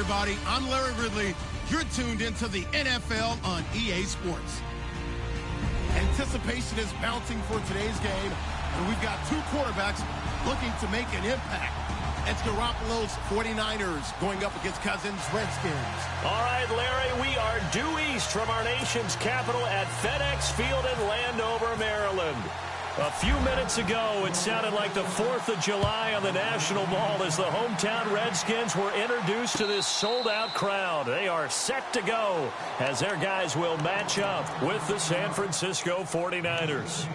everybody. I'm Larry Ridley. You're tuned into the NFL on EA Sports. Anticipation is mounting for today's game, and we've got two quarterbacks looking to make an impact. It's Garoppolo's 49ers going up against Cousins' Redskins. All right, Larry, we are due east from our nation's capital at FedEx Field in Landover, Maryland. A few minutes ago, it sounded like the 4th of July on the National Mall as the hometown Redskins were introduced to this sold-out crowd. They are set to go as their guys will match up with the San Francisco 49ers.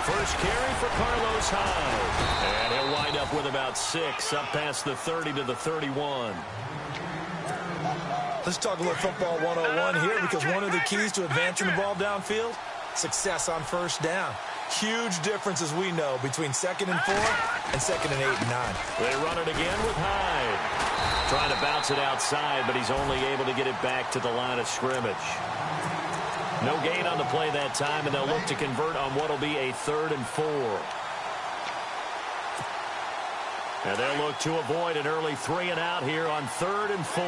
First carry for Carlos Hyde. And he'll wind up with about 6, up past the 30 to the 31. Let's talk a little football 101 here, because one of the keys to advancing the ball downfield, success on first down. Huge difference, as we know, between 2nd and 4 and 2nd and 8 and 9. They run it again with Hyde. Trying to bounce it outside, but he's only able to get it back to the line of scrimmage. No gain on the play that time, and they'll look to convert on what will be a 3rd and 4. And they'll look to avoid an early 3 and out here on 3rd and 4.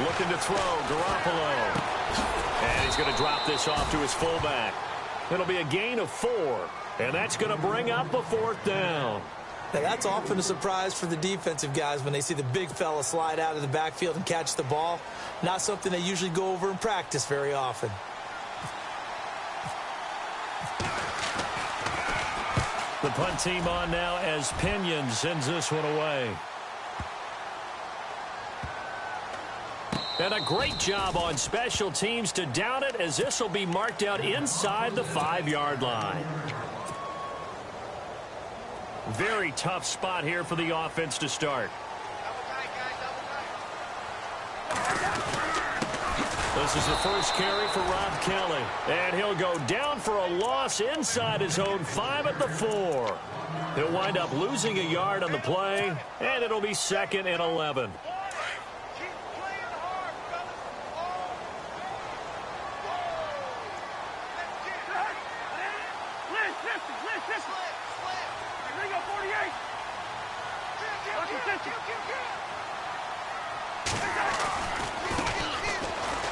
Looking to throw, Garoppolo. And he's going to drop this off to his fullback. It'll be a gain of 4, and that's going to bring up a 4th down. Now, that's often a surprise for the defensive guys when they see the big fella slide out of the backfield and catch the ball. Not something they usually go over in practice very often. The punt team on now as Pinion sends this one away. And a great job on special teams to down it, as this will be marked out inside the 5-yard line. Very tough spot here for the offense to start. This is the first carry for Rob Kelly. And he'll go down for a loss inside his own 5 at the 4. He'll wind up losing a yard on the play, and it'll be 2nd and 11.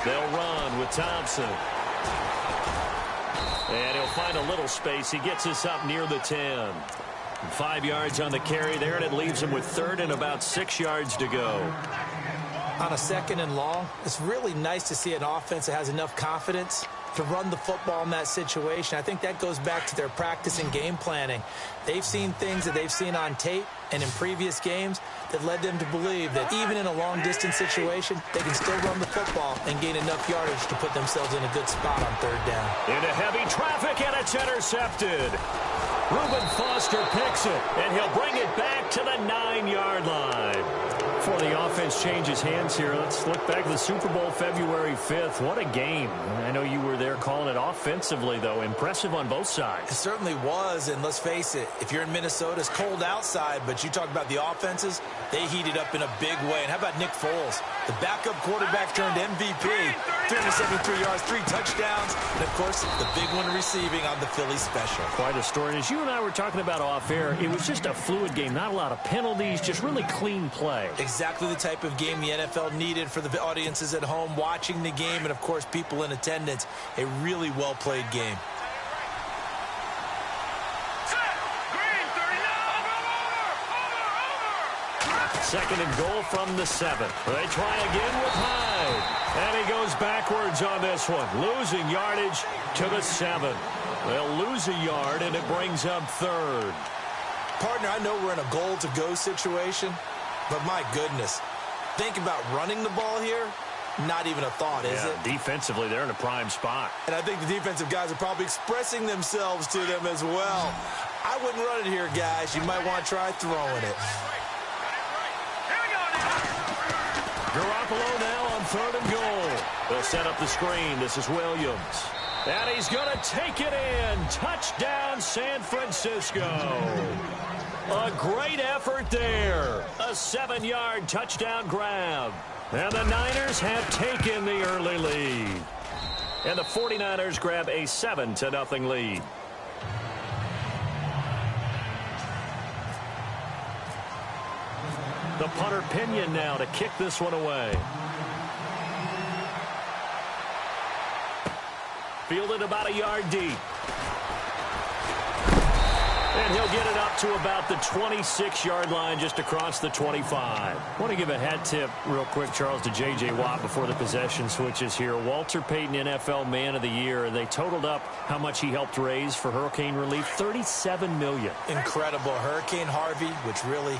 They'll run with Thompson. And he'll find a little space. He gets us up near the 10. 5 yards on the carry there, and it leaves him with 3rd and about 6 yards to go. On a 2nd and long, it's really nice to see an offense that has enough confidence to run the football in that situation. I think that goes back to their practice and game planning. They've seen things that they've seen on tape and in previous games that led them to believe that even in a long-distance situation, they can still run the football and gain enough yardage to put themselves in a good spot on 3rd down. Into heavy traffic, and it's intercepted. Reuben Foster picks it, and he'll bring it back to the 9-yard line. Before the offense changes hands here, let's look back to the Super Bowl February 5th. What a game. I know you were there calling it offensively, though. Impressive on both sides. It certainly was, and let's face it, if you're in Minnesota, it's cold outside, but you talk about the offenses, they heated up in a big way. And how about Nick Foles? The backup quarterback turned MVP. 373 yards, 3 touchdowns, and, of course, the big one receiving on the Philly special. Quite a story. And as you and I were talking about off air, it was just a fluid game. Not a lot of penalties, just really clean play. Exactly the type of game the NFL needed for the audiences at home watching the game, and, of course, people in attendance. A really well-played game. second and goal from the 7. They try again with Hyde. And he goes backwards on this one, losing yardage to the 7. They'll lose a yard, and it brings up third. Partner, I know we're in a goal-to-go situation, but my goodness, think about running the ball here. Not even a thought, is it? Defensively, they're in a prime spot. And I think the defensive guys are probably expressing themselves to them as well. I wouldn't run it here, guys. You might want to try throwing it. Garoppolo now on 3rd and goal. They'll set up the screen. This is Williams. And he's going to take it in. Touchdown, San Francisco. A great effort there. A 7-yard touchdown grab. And the Niners have taken the early lead. And the 49ers grab a 7-0 lead. The punter Pinion now to kick this one away. Fielded about a yard deep. And he'll get it up to about the 26-yard line, just across the 25. I want to give a hat tip real quick, Charles, to J.J. Watt before the possession switches here. Walter Payton, NFL Man of the Year. They totaled up how much he helped raise for hurricane relief, $37 million. Incredible. Hurricane Harvey, which really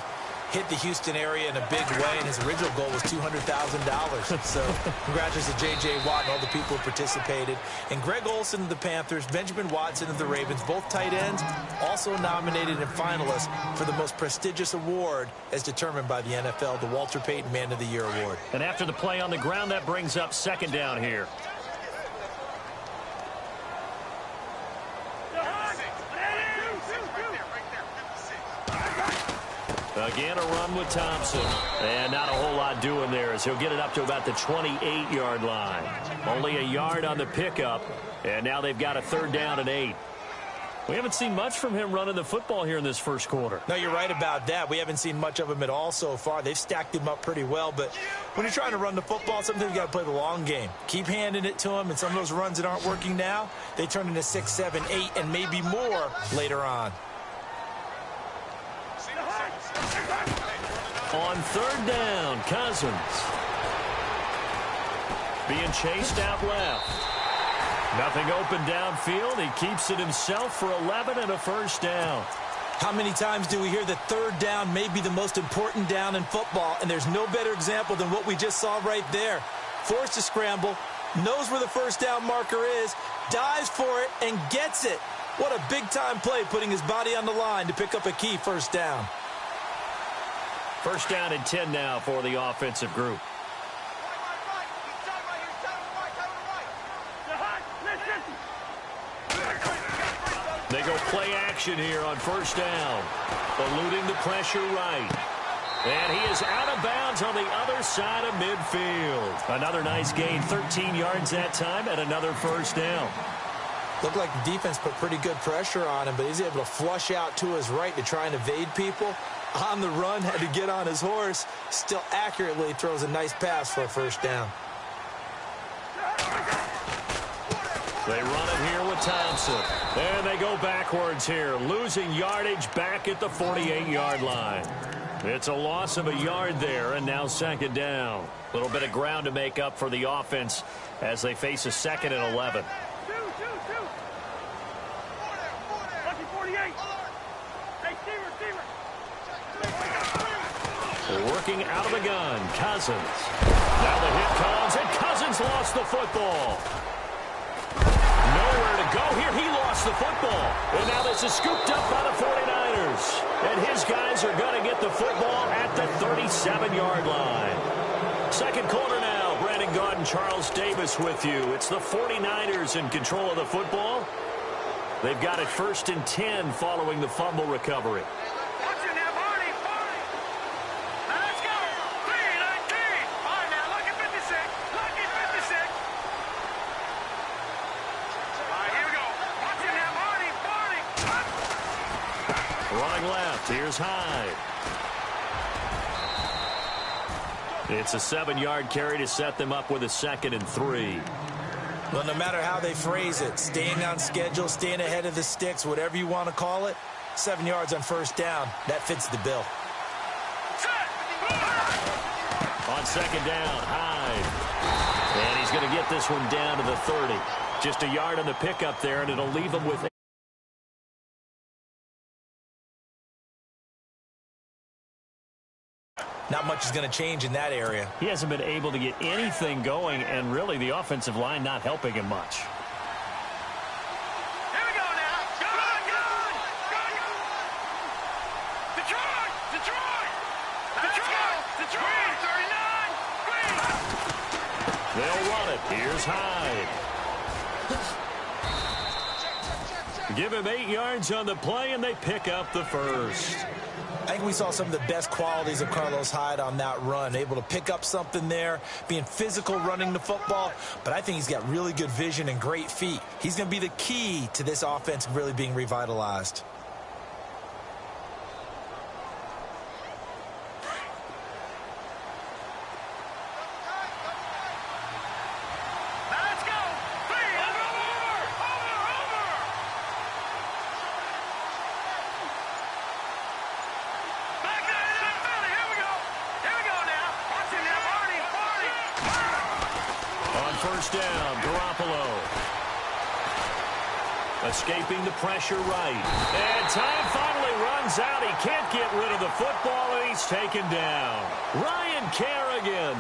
hit the Houston area in a big way, and his original goal was $200,000. So congratulations to J.J. Watt and all the people who participated. And Greg Olsen of the Panthers, Benjamin Watson of the Ravens, both tight ends, also nominated and finalists for the most prestigious award as determined by the NFL, the Walter Payton Man of the Year Award. And after the play on the ground, that brings up 2nd down here. Again, a run with Thompson. And not a whole lot doing there as he'll get it up to about the 28-yard line. Only a yard on the pickup. And now they've got a 3rd down and 8. We haven't seen much from him running the football here in this first quarter. No, you're right about that. We haven't seen much of him at all so far. They've stacked him up pretty well. But when you're trying to run the football, sometimes you got to play the long game. Keep handing it to him. And some of those runs that aren't working now, they turn into 6, 7, 8, and maybe more later on. On 3rd down, Cousins. Being chased out left. Nothing open downfield. He keeps it himself for 11 and a 1st down. How many times do we hear that 3rd down may be the most important down in football? And there's no better example than what we just saw right there. Forced to scramble, knows where the 1st down marker is, dives for it, and gets it. What a big-time play, putting his body on the line to pick up a key 1st down. 1st down and 10 now for the offensive group. They go play action here on 1st down. Eluding the pressure right. And he is out of bounds on the other side of midfield. Another nice gain, 13 yards that time, and another 1st down. Looked like the defense put pretty good pressure on him, but he's able to flush out to his right to try and evade people. On the run, had to get on his horse. Still accurately throws a nice pass for a 1st down. They run it here with Thompson. And they go backwards here, losing yardage back at the 48-yard line. It's a loss of a yard there, and now 2nd down. A little bit of ground to make up for the offense as they face a 2nd and 11. Working out of the gun, Cousins. Now the hit comes, and Cousins lost the football. Nowhere to go here. He lost the football. And now this is scooped up by the 49ers. And his guys are going to get the football at the 37-yard line. 2nd quarter now. Brandon Gaudin, Charles Davis with you. It's the 49ers in control of the football. They've got it 1st and 10 following the fumble recovery. Running left, here's Hyde. It's a 7-yard carry to set them up with a 2nd and 3. Well, no matter how they phrase it, staying on schedule, staying ahead of the sticks, whatever you want to call it, 7 yards on 1st down, that fits the bill. On second down, Hyde. And he's going to get this one down to the 30. Just a yard on the pickup there, and it'll leave him with... Not much is going to change in that area. He hasn't been able to get anything going, and really the offensive line not helping him much. Here we go now. Good. Detroit. 39. They'll run it. Here's Hyde. Give him 8 yards on the play, and they pick up the first. I think we saw some of the best qualities of Carlos Hyde on that run. Able to pick up something there, being physical running the football. But I think he's got really good vision and great feet. He's going to be the key to this offense really being revitalized. First down, Garoppolo. Escaping the pressure right. And time finally runs out. He can't get rid of the football, and he's taken down. Ryan Kerrigan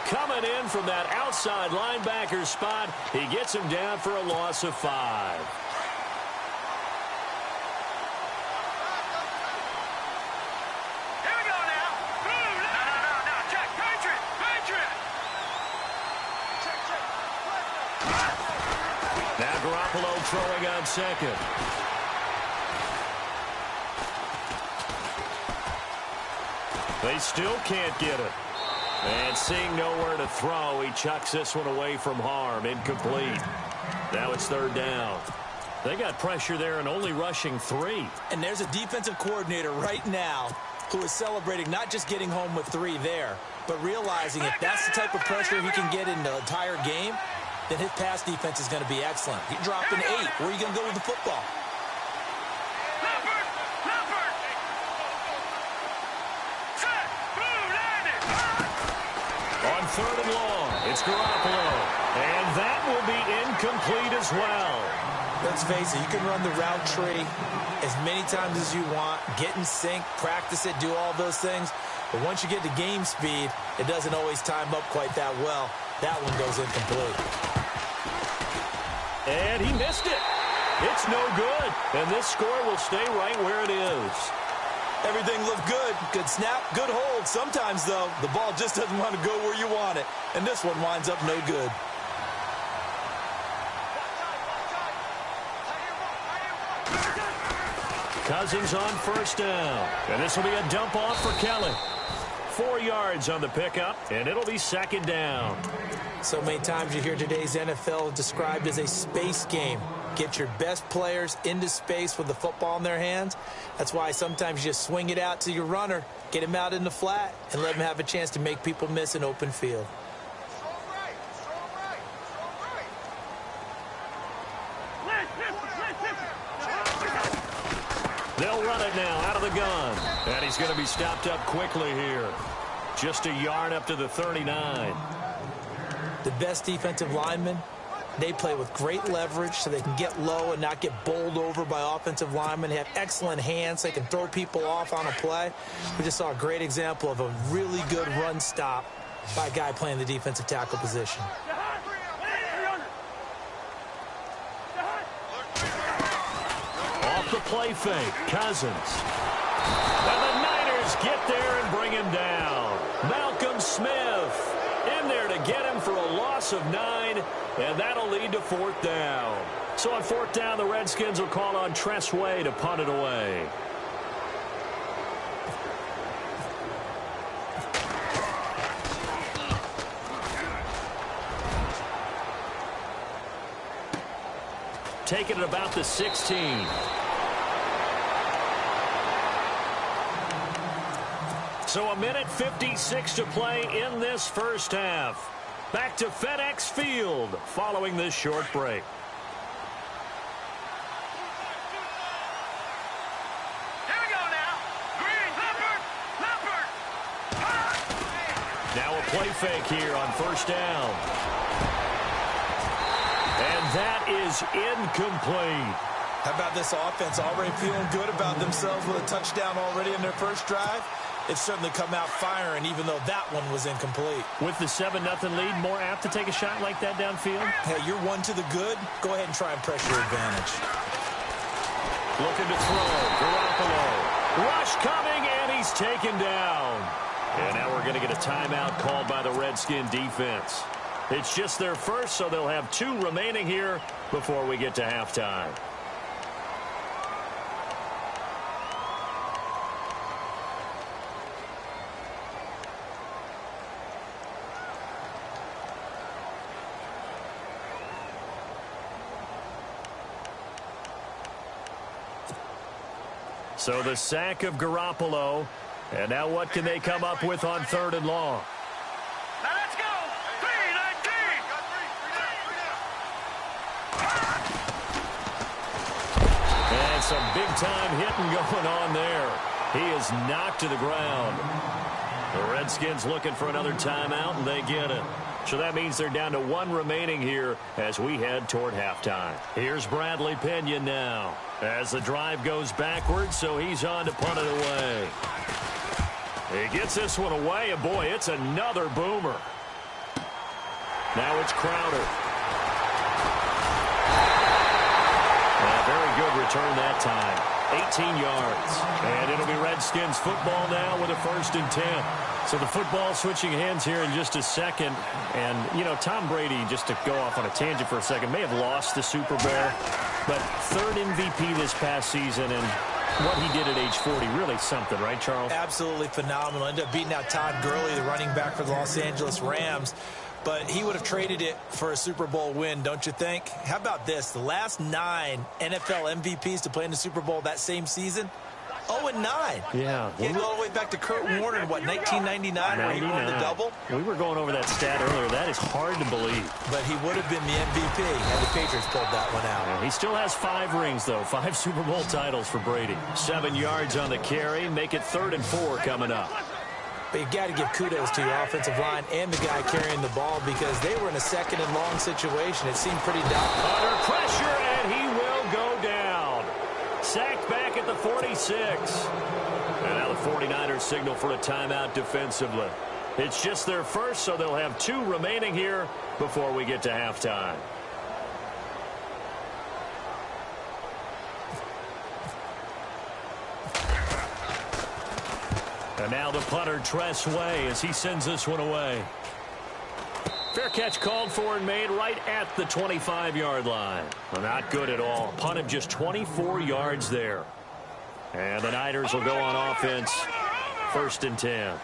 coming in from that outside linebacker spot. He gets him down for a loss of 5. Now Garoppolo throwing on second. They still can't get it. And seeing nowhere to throw, he chucks this one away from harm. Incomplete. Now it's third down. They got pressure there and only rushing 3. And there's a defensive coordinator right now who is celebrating not just getting home with 3 there, but realizing if that's the type of pressure he can get in the entire game, then his pass defense is going to be excellent. He dropped an 8. Where are you going to go with the football? On third and long, it's Garoppolo. And that will be incomplete as well. Let's face it, you can run the route tree as many times as you want, get in sync, practice it, do all those things. But once you get to game speed, it doesn't always time up quite that well. That one goes incomplete. And he missed it. It's no good. And this score will stay right where it is. Everything looked good. Good snap, good hold. Sometimes, though, the ball just doesn't want to go where you want it. And this one winds up no good. Cousins on first down. And this will be a dump off for Kelly. 4 yards on the pickup, and it'll be second down. So many times you hear today's NFL described as a space game. Get your best players into space with the football in their hands. That's why sometimes you just swing it out to your runner, get him out in the flat, and let him have a chance to make people miss an open field. They'll run it now out of the gun. And he's going to be stopped up quickly here. Just a yard up to the 39. The best defensive linemen, they play with great leverage so they can get low and not get bowled over by offensive linemen. They have excellent hands. They can throw people off on a play. We just saw a great example of a really good run stop by a guy playing the defensive tackle position. Off the play fake, Cousins. And the Niners get there and bring him down. Malcolm Smith in there to get him for a loss of 9, and that'll lead to fourth down. So on fourth down, the Redskins will call on Tress Way to punt it away. Taking it about the 16. So a minute 56 to play in this first half. Back to FedEx Field following this short break. Now a play fake here on first down. And that is incomplete. How about this offense already feeling good about themselves with a touchdown already in their first drive? It's certainly come out firing, even though that one was incomplete. With the 7-0 lead, more apt to take a shot like that downfield? Hey, you're one to the good. Go ahead and try and press your advantage. Looking to throw. Garoppolo. Rush coming, and he's taken down. And now we're going to get a timeout called by the Redskin defense. It's just their first, so they'll have 2 remaining here before we get to halftime. So the sack of Garoppolo. And now what can they come up with on 3rd and long? Now let's go. 3-19. And some big-time hitting going on there. He is knocked to the ground. The Redskins looking for another timeout, and they get it. So that means they're down to 1 remaining here as we head toward halftime. Here's Bradley Pena now as the drive goes backwards, so he's on to punt it away. He gets this one away, and boy, it's another boomer. Now it's Crowder. A very good return that time. 18 yards. And it'll be Redskins football now with a 1st and 10. So the football switching hands here in just a second. And, you know, Tom Brady, just to go off on a tangent for a second, may have lost the Super Bowl. But 3rd MVP this past season, and what he did at age 40, really something, right, Charles? Absolutely phenomenal. Ended up beating out Todd Gurley, the running back for the Los Angeles Rams. But he would have traded it for a Super Bowl win, don't you think? How about this? The last 9 NFL MVPs to play in the Super Bowl that same season, 0-9. Yeah. You go all the way back to Kurt Warner in, what, 1999, where he won the double? We were going over that stat earlier. That is hard to believe. But he would have been the MVP had the Patriots pulled that one out. Yeah, he still has 5 rings, though. 5 Super Bowl titles for Brady. 7 yards on the carry. Make it 3rd and 4 coming up. But you got to give kudos to your offensive line and the guy carrying the ball because they were in a 2nd and long situation. It seemed pretty dominant. Under pressure, and he will go down. Sacked back at the 46. And now the 49ers signal for a timeout defensively. It's just their first, so they'll have 2 remaining here before we get to halftime. And now the punter, Tress Way, as he sends this one away. Fair catch called for and made right at the 25-yard line. Well, not good at all. Punt of just 24 yards there. And the Niners will go on offense. 1st and 10.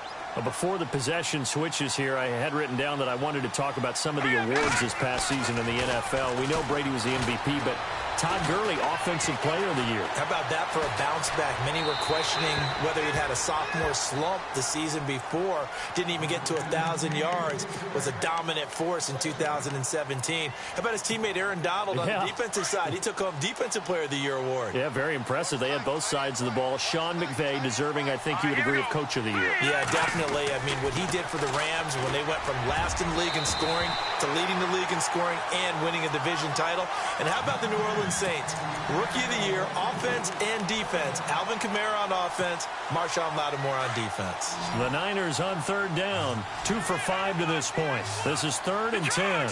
Before the possession switches here, I had written down that I wanted to talk about some of the awards this past season in the NFL. We know Brady was the MVP, but Todd Gurley, Offensive Player of the Year. How about that for a bounce back? Many were questioning whether he'd had a sophomore slump the season before. Didn't even get to 1,000 yards. Was a dominant force in 2017. How about his teammate Aaron Donald on the defensive side? He took home Defensive Player of the Year award. Yeah, very impressive. They had both sides of the ball. Sean McVay deserving, I think you would agree, of Coach of the Year. Yeah, definitely. I mean, what he did for the Rams when they went from last in the league in scoring to leading the league in scoring and winning a division title. And how about the New Orleans Saints? Rookie of the Year, offense and defense. Alvin Kamara on offense, Marshawn Lattimore on defense. The Niners on 3rd down. 2 for 5 to this point. This is 3rd and 10.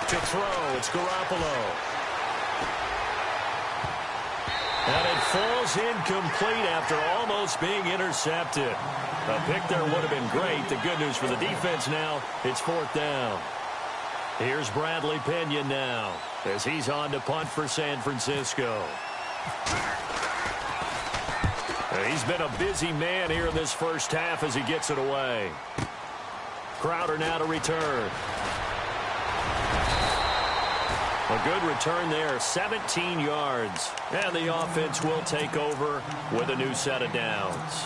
To throw, it's Garoppolo. And it falls incomplete after almost being intercepted. A pick there would have been great. The good news for the defense now, it's 4th down. Here's Bradley Pena now as he's on to punt for San Francisco. He's been a busy man here in this first half as he gets it away. Crowder now to return. A good return there, 17 yards. And the offense will take over with a new set of downs.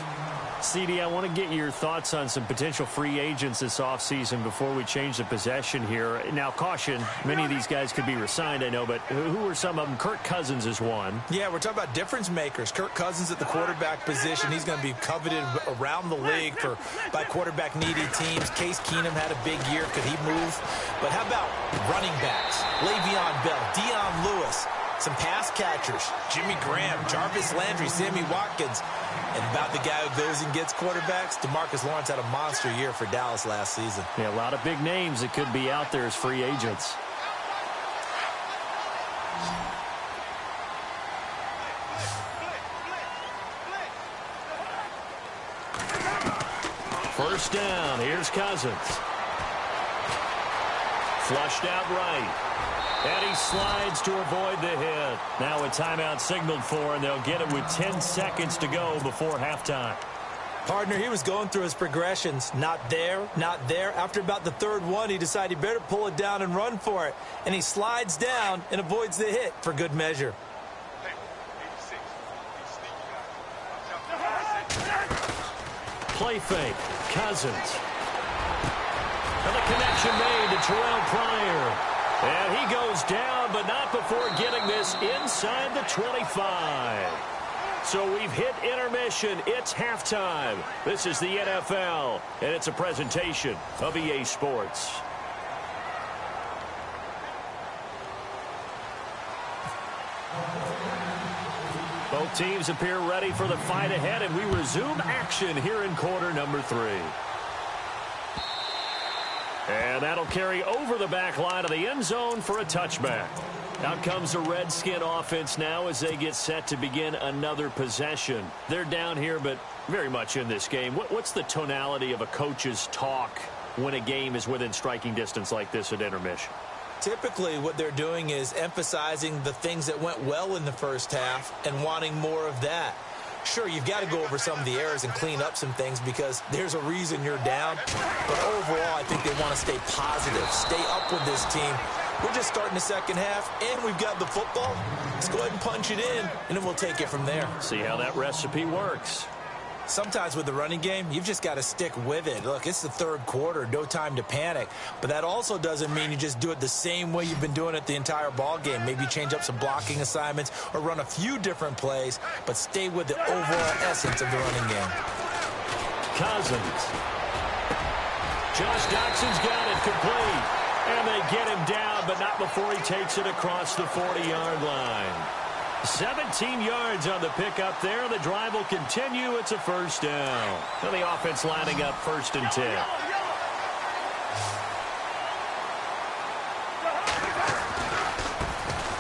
CD, I want to get your thoughts on some potential free agents this offseason before we change the possession here. Now, caution, many of these guys could be re-signed, I know, but who are some of them? Kirk Cousins is one. Yeah, we're talking about difference makers. Kirk Cousins at the quarterback position. He's going to be coveted around the league by quarterback-needy teams. Case Keenum had a big year. Could he move? But how about running backs? Le'Veon Bell, Dion Lewis, some pass catchers, Jimmy Graham, Jarvis Landry, Sammy Watkins. And about the guy who goes and gets quarterbacks, DeMarcus Lawrence had a monster year for Dallas last season. Yeah, a lot of big names that could be out there as free agents. First down, here's Cousins. Flushed out right. And he slides to avoid the hit. Now a timeout signaled for, and they'll get it with 10 seconds to go before halftime. Partner, he was going through his progressions. Not there, not there. After about the third one, he decided he better pull it down and run for it. And he slides down and avoids the hit for good measure. Play fake. Cousins. And the connection made to Terrell Pryor. And he goes down, but not before getting this inside the 25. So we've hit intermission. It's halftime. This is the NFL, and it's a presentation of EA Sports. Both teams appear ready for the fight ahead, and we resume action here in quarter number 3. And that'll carry over the back line of the end zone for a touchback. Out comes the Redskin offense now as they get set to begin another possession. They're down here, but very much in this game. What's the tonality of a coach's talk when a game is within striking distance like this at intermission? Typically, what they're doing is emphasizing the things that went well in the first half and wanting more of that. Sure, you've got to go over some of the errors and clean up some things because there's a reason you're down. But overall, I think they want to stay positive, stay up with this team. We're just starting the second half, and we've got the football. Let's go ahead and punch it in, and then we'll take it from there. See how that recipe works. Sometimes with the running game, you've just got to stick with it. Look, it's the third quarter, no time to panic. But that also doesn't mean you just do it the same way you've been doing it the entire ball game. Maybe change up some blocking assignments or run a few different plays, but stay with the overall essence of the running game. Cousins. Josh Doxson's got it complete. And they get him down, but not before he takes it across the 40-yard line. 17 yards on the pickup there. The drive will continue. It's a first down. So the offense lining up 1st and 10.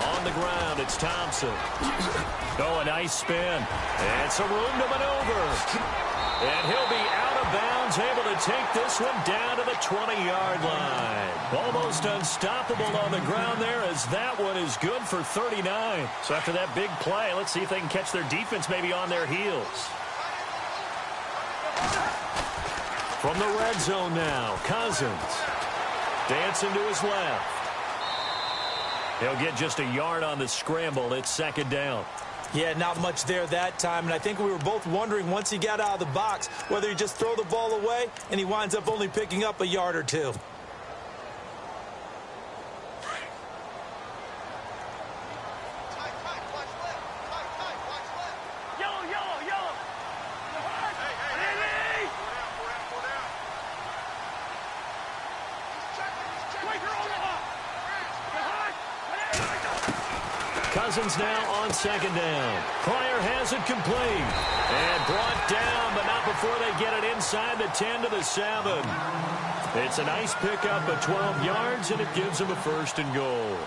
On the ground, it's Thompson. Oh, a nice spin. And some room to maneuver. And he'll be out of bounds, able to take this one down to the 20-yard line. Almost unstoppable on the ground there as that one is good for 39. So after that big play, let's see if they can catch their defense maybe on their heels. From the red zone now, Cousins. Dancing to his left. He'll get just a yard on the scramble. It's 2nd down. Yeah, not much there that time, and I think we were both wondering once he got out of the box whether he just throw the ball away and he winds up only picking up a yard or two. Cousins now on 2nd down. Pryor has it complete. And brought down, but not before they get it inside the 10 to the 7. It's a nice pickup of 12 yards, and it gives them a 1st and goal.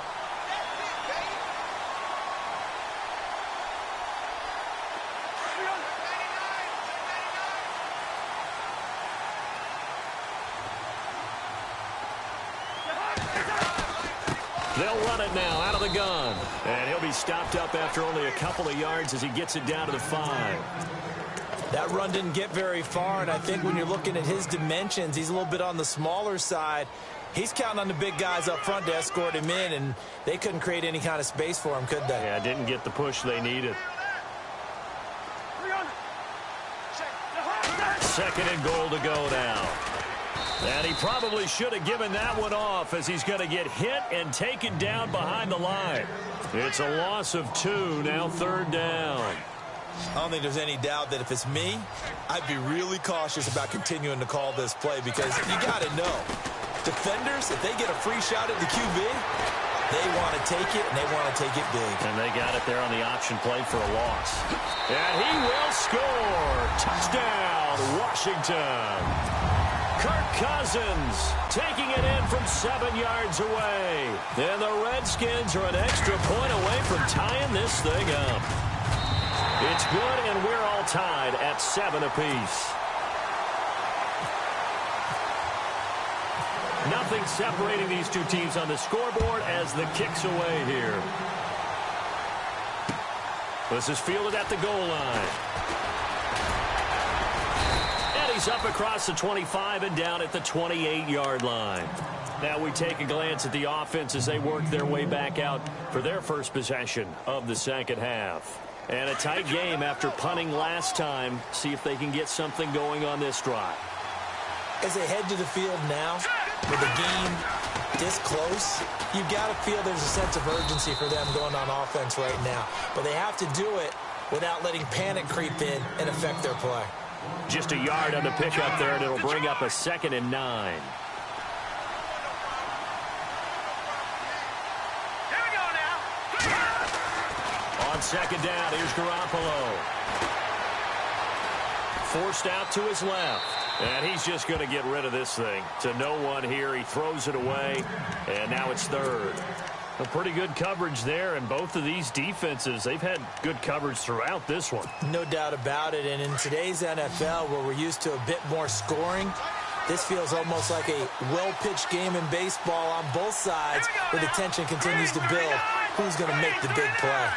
They'll run it now out of the gun. And he'll be stopped up after only a couple of yards as he gets it down to the 5. That run didn't get very far, and I think when you're looking at his dimensions, he's a little bit on the smaller side. He's counting on the big guys up front to escort him in, and they couldn't create any kind of space for him, could they? Yeah, didn't get the push they needed. 2nd and goal to go now. And he probably should have given that one off as he's going to get hit and taken down behind the line. It's a loss of 2, now 3rd down. I don't think there's any doubt that if it's me, I'd be really cautious about continuing to call this play because you got to know, defenders, if they get a free shot at the QB, they want to take it, and they want to take it big. And they got it there on the option play for a loss. And he will score. Touchdown, Washington. Kirk Cousins taking it in from 7 yards away. And the Redskins are an extra point away from tying this thing up. It's good, and we're all tied at 7 apiece. Nothing separating these two teams on the scoreboard as the kick's away here. This is fielded at the goal line. And he's up across the 25 and down at the 28-yard line. Now we take a glance at the offense as they work their way back out for their first possession of the second half. And a tight game after punting last time. See if they can get something going on this drive. As they head to the field now, with the game this close, you've got to feel there's a sense of urgency for them going on offense right now. But they have to do it without letting panic creep in and affect their play. Just a yard on the pickup there, and it'll bring up a 2nd and 9. Here we go now. On 2nd down, here's Garoppolo. Forced out to his left. And he's just going to get rid of this thing. To no one here. He throws it away. And now it's 3rd. A pretty good coverage there. And both of these defenses, they've had good coverage throughout this one. No doubt about it. And in today's NFL, where we're used to a bit more scoring, this feels almost like a well-pitched game in baseball on both sides, where the tension continues to build. Who's going to make the big play?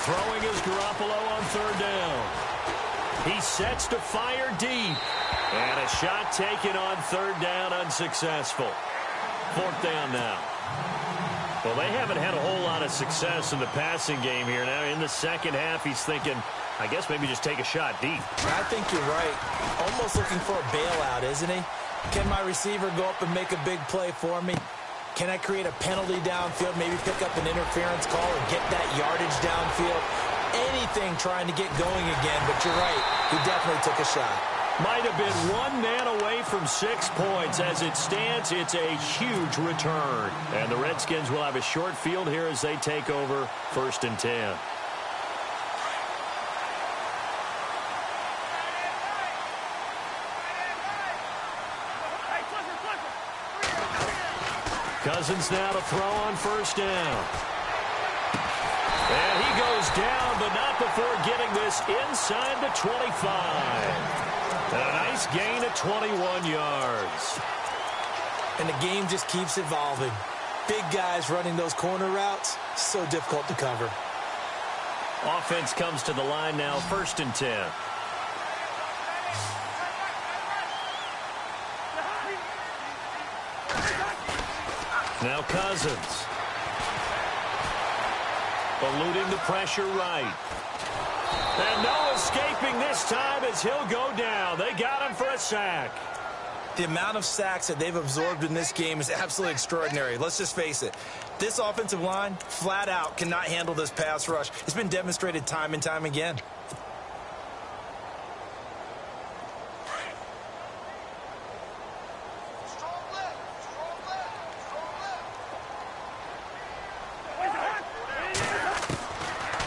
Throwing is Garoppolo on 3rd down. He sets to fire deep. And a shot taken on 3rd down, unsuccessful. 4th down now. Well, they haven't had a whole lot of success in the passing game here. Now in the second half, he's thinking, I guess maybe just take a shot deep. I think you're right. Almost looking for a bailout, isn't he? Can my receiver go up and make a big play for me? Can I create a penalty downfield, maybe pick up an interference call and get that yardage downfield? Anything trying to get going again, but you're right. He definitely took a shot. Might have been one man away from 6 points. As it stands, it's a huge return. And the Redskins will have a short field here as they take over 1st and 10. Cousins now to throw on 1st down. And he goes down, but not before getting this inside the 25. And a nice gain of 21 yards. And the game just keeps evolving. Big guys running those corner routes, so difficult to cover. Offense comes to the line now, 1st and 10. Now Cousins. Eluding the pressure right. And no escaping this time as he'll go down. They got him for a sack. The amount of sacks that they've absorbed in this game is absolutely extraordinary. Let's just face it. This offensive line, flat out, cannot handle this pass rush. It's been demonstrated time and time again.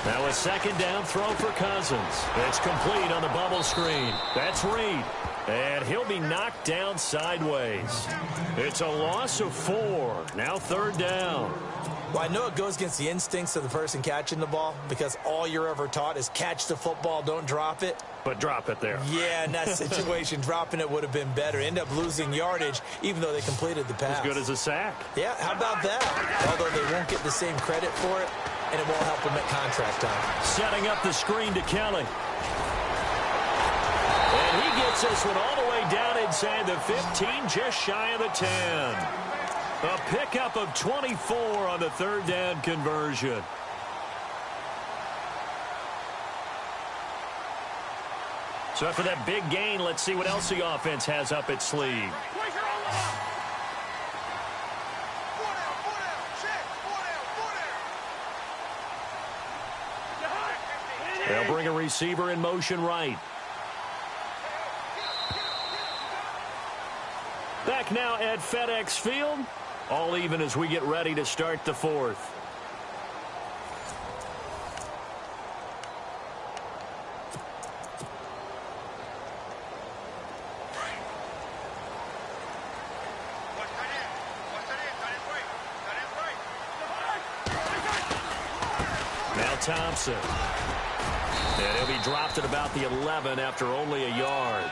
Now a 2nd down throw for Cousins. It's complete on the bubble screen. That's Reed. And he'll be knocked down sideways. It's a loss of 4. Now 3rd down. Well, I know it goes against the instincts of the person catching the ball because all you're ever taught is catch the football, don't drop it. But drop it there. Yeah, in that situation, dropping it would have been better. End up losing yardage, even though they completed the pass. As good as a sack. Yeah, how about that? Although they won't get the same credit for it, and it won't help them at contract time. Setting up the screen to Kelly. And he gets this one all the way down inside the 15, just shy of the 10. A pickup of 24 on the 3rd down conversion. So after that big gain, let's see what else the offense has up its sleeve. They'll bring a receiver in motion right. Back now at FedEx Field. All even as we get ready to start the fourth. Now Thompson. And he'll be dropped at about the 11 after only a yard.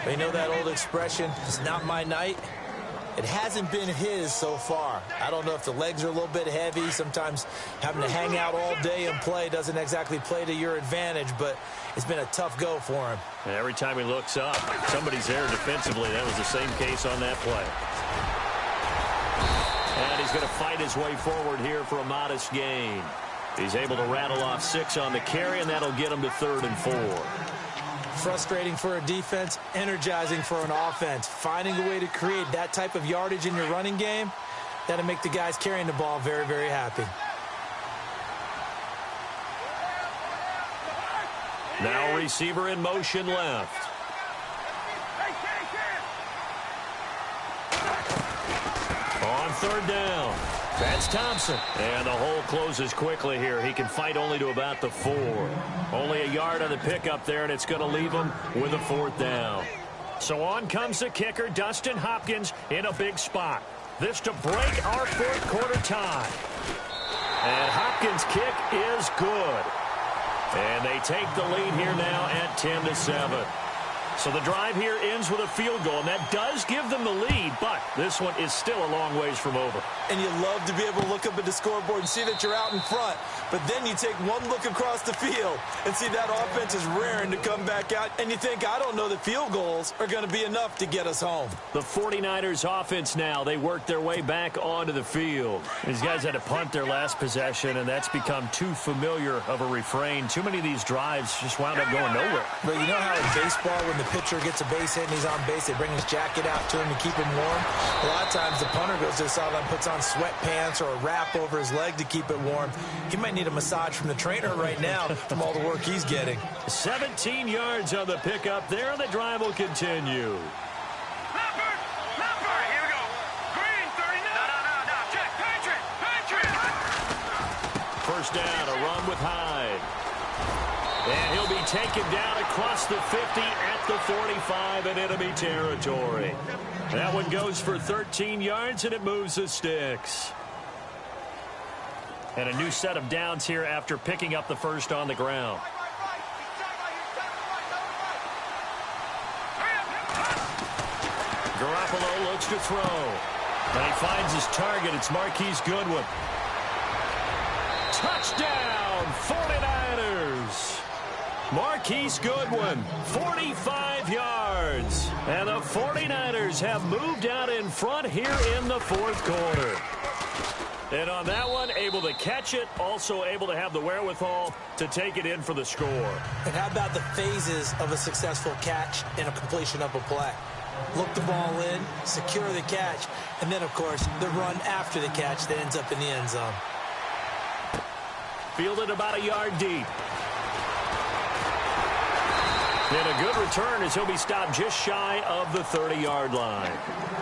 They know that old expression, it's not my night. It hasn't been his so far. I don't know if the legs are a little bit heavy. Sometimes having to hang out all day and play doesn't exactly play to your advantage, but it's been a tough go for him. And every time he looks up, somebody's there defensively. That was the same case on that play. And he's going to fight his way forward here for a modest gain. He's able to rattle off 6 on the carry, and that'll get him to 3rd and 4. Frustrating for a defense, energizing for an offense. Finding a way to create that type of yardage in your running game, that'll make the guys carrying the ball very, very happy. Now receiver in motion left. On 3rd down. That's Thompson. And the hole closes quickly here. He can fight only to about the 4. Only a yard on the pickup there, and it's going to leave him with a 4th down. So on comes the kicker, Dustin Hopkins, in a big spot. This to break our 4th quarter tie. And Hopkins' kick is good. And they take the lead here now at 10-7. So the drive here ends with a field goal, and that does give them the lead, but this one is still a long ways from over. And you love to be able to look up at the scoreboard and see that you're out in front, but then you take one look across the field and see that offense is raring to come back out, and you think, I don't know that field goals are going to be enough to get us home. The 49ers offense now, they work their way back onto the field. These guys had to punt their last possession, and that's become too familiar of a refrain. Too many of these drives just wound up going nowhere. But you know how in baseball, when the pitcher gets a base hit and he's on base, they bring his jacket out to him to keep him warm? A lot of times the punter goes to the sideline, puts on sweatpants or a wrap over his leg to keep it warm. He might need a massage from the trainer right now from all the work he's getting. 17 yards on the pickup there. The drive will continue. Lampard, here we go. Green, 39. No, check, Patriot. 1st down, a run with Hyde. And he'll be taken down across the 50 at the 45 in enemy territory. That one goes for 13 yards, and it moves the sticks. And a new set of downs here after picking up the 1st on the ground. Garoppolo looks to throw. And he finds his target. It's Marquise Goodwin. Touchdown, 49ers. Marquise Goodwin, 45 yards. And the 49ers have moved out in front here in the 4th quarter. And on that one, able to catch it, also able to have the wherewithal to take it in for the score. And how about the phases of a successful catch and a completion of a play? Look the ball in, secure the catch, and then, of course, the run after the catch that ends up in the end zone. Fielded about a yard deep. And a good return as he'll be stopped just shy of the 30-yard line.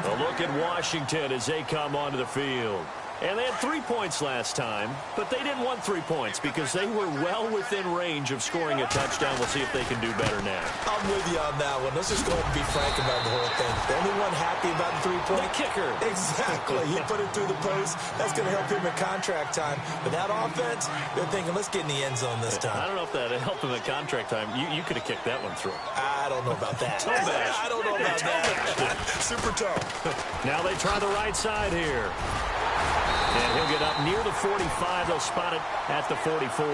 A look at Washington as they come onto the field. And they had 3 points last time, but they didn't want 3 points because they were well within range of scoring a touchdown. We'll see if they can do better now. I'm with you on that one. Let's just go ahead and be frank about the whole thing. The only one happy about the 3-point? The kicker. Exactly. He put it through the post. That's going to help him in contract time. But that offense, they're thinking, let's get in the end zone this time. I don't know if that helped him at contract time. You could have kicked that one through. I don't know about that. I don't know about that. Super tough. Now they try the right side here. And he'll get up near the 45. They'll spot it at the 44.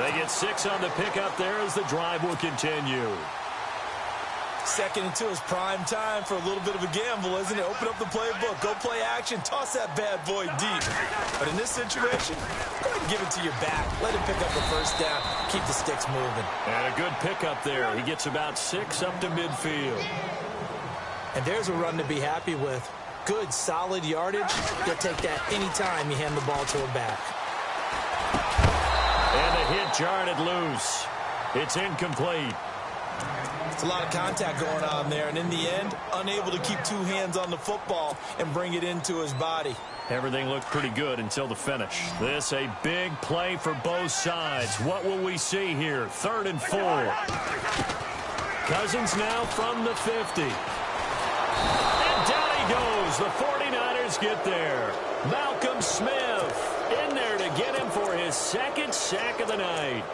They get 6 on the pickup there as the drive will continue. 2nd and 2 is prime time for a little bit of a gamble, isn't it? Open up the playbook, go play action, toss that bad boy deep. But in this situation, go ahead and Give it to your back. Let him pick up the first down. Keep the sticks moving. And a good pickup there. He gets about 6 up to midfield. And there's a run to be happy with. Good, solid yardage. You'll take that anytime you hand the ball to a back. And the hit jarred it loose. It's incomplete. It's a lot of contact going on there, and in the end, unable to keep 2 hands on the football and bring it into his body. Everything looked pretty good until the finish. This a big play for both sides. What will we see here? 3rd and 4. Cousins now from the 50. And down he goes. The 49ers get there. Malcolm Smith in there to get him for his 2nd sack of the night.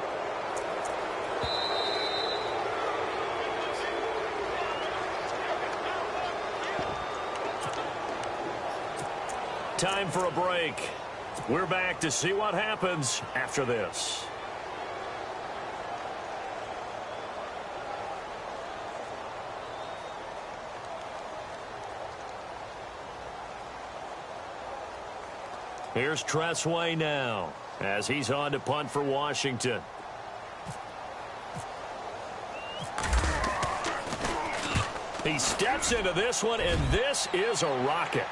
Time for a break. We're back to see what happens after this. Here's Tressway now as he's on to punt for Washington. He steps into this one, and this is a rocket.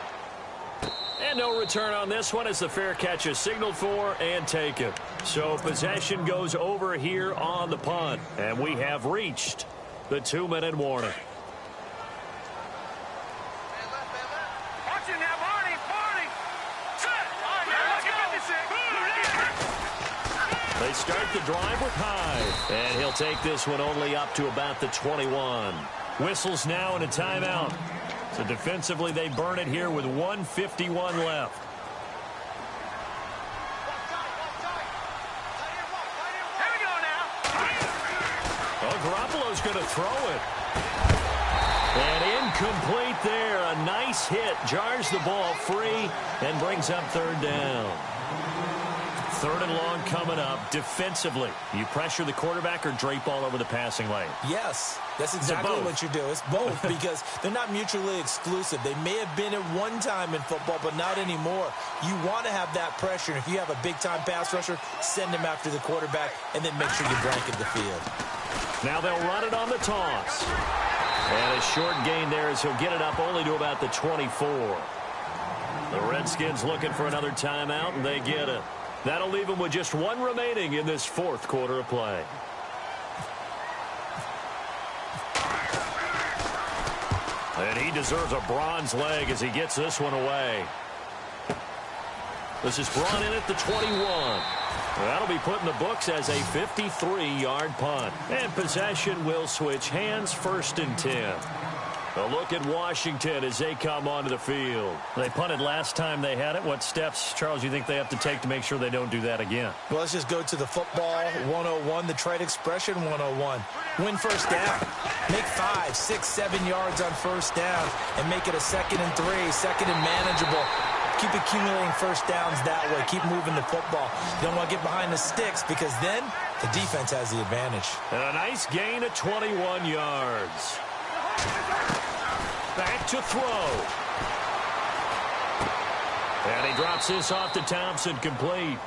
And no return on this one as the fair catch is signaled for and taken. So possession goes over here on the punt. And we have reached the 2-minute warning. Watch it now, Barney. Barney. Set. Let's get this in. They start the drive with Hyde. And he'll take this one only up to about the 21. Whistles now and a timeout. So defensively, they burn it here with 1:51 left. Here we go now. Oh, Garoppolo's going to throw it. And incomplete there. A nice hit. Jars the ball free and brings up 3rd down. 3rd and long coming up. Defensively, you pressure the quarterback or drape all over the passing lane? Yes, that's exactly what you do. It's both because they're not mutually exclusive. They may have been at one time in football, but not anymore. You want to have that pressure. And if you have a big-time pass rusher, send him after the quarterback and then make sure you blanket the field. Now they'll run it on the toss. And a short gain there as he'll get it up only to about the 24. The Redskins looking for another timeout, and they get it. That'll leave them with just 1 remaining in this 4th quarter of play. And he deserves a bronze leg as he gets this one away. This is brought in at the 21. That'll be put in the books as a 53-yard punt. And possession will switch hands, 1st and 10. A look at Washington as they come onto the field. They punted last time they had it. What steps, Charles, you think they have to take to make sure they don't do that again? Well, let's just go to the football 101, the trade expression 101. Win 1st down. Make 5, 6, 7 yards on 1st down and make it a 2nd and 3, 2nd and manageable. Keep accumulating 1st downs that way. Keep moving the football. You don't want to get behind the sticks because then the defense has the advantage. And a nice gain of 21 yards. Back to throw. And he drops this off to Thompson, complete.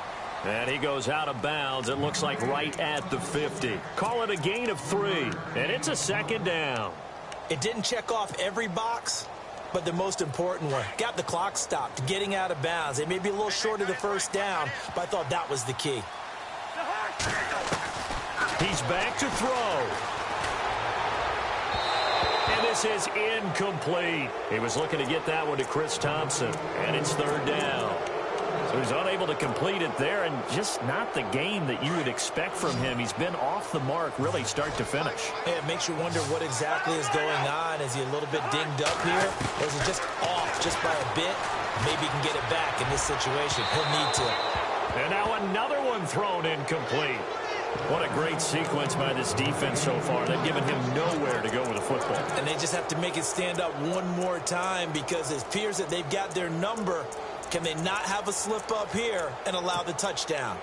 And he goes out of bounds. It looks like right at the 50. Call it a gain of 3. And it's a 2nd down. It didn't check off every box, but the most important one. Got the clock stopped, getting out of bounds. They may be a little short of the 1st down, but I thought that was the key. He's back to throw. And this is incomplete. He was looking to get that one to Chris Thompson. And it's 3rd down. So he's unable to complete it there, and just not the game that you would expect from him. He's been off the mark, really, start to finish. Yeah, it makes you wonder what exactly is going on. Is he a little bit dinged up here, or is it just off just by a bit? Maybe he can get it back in this situation. He'll need to. And now another one thrown incomplete. What a great sequence by this defense so far. They've given him nowhere to go with the football. And they just have to make it stand up one more time because it appears that they've got their number. Can they not have a slip up here and allow the touchdown?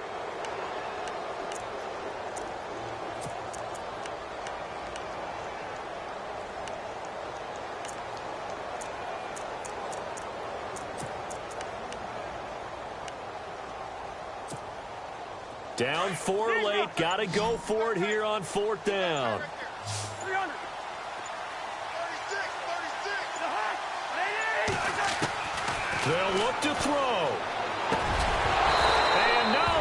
Down 4 late. Got to go for it here on 4th down. 300. 36. They'll look to throw. And no,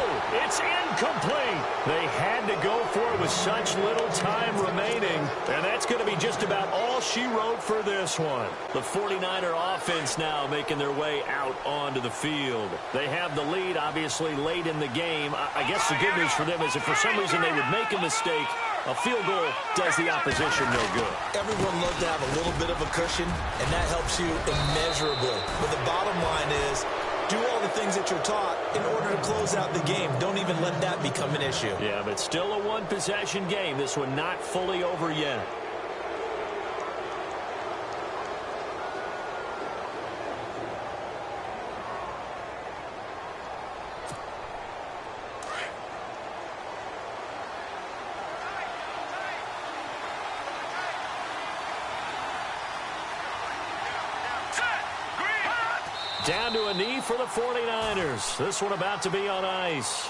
it's incomplete. They had to go for it with such little time remaining. And that's going to be just about all she wrote for this one. The 49er offense now making their way out onto the field. They have the lead, obviously, late in the game. I guess the good news for them is if for some reason they would make a mistake, a field goal does the opposition no good. Everyone loves to have a little bit of a cushion, and that helps you immeasurably. But the bottom line is, do all the things that you're taught in order to close out the game. Don't even let that become an issue. Yeah, but still a one-possession game. This one not fully over yet. Down to a knee for the 49ers. This one about to be on ice.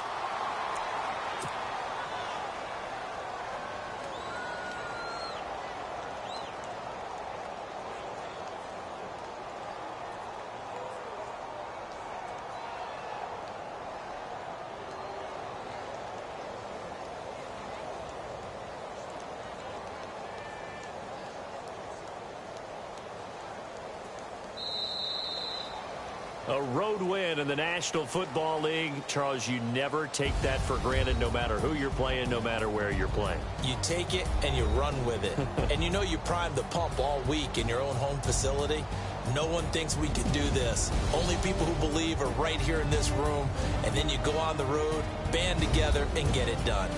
A road win in the National Football League. Charles, you never take that for granted no matter who you're playing, no matter where you're playing. You take it and you run with it. And you know you primed the pump all week in your own home facility. No one thinks we can do this. Only people who believe are right here in this room. And then you go on the road, band together, and get it done.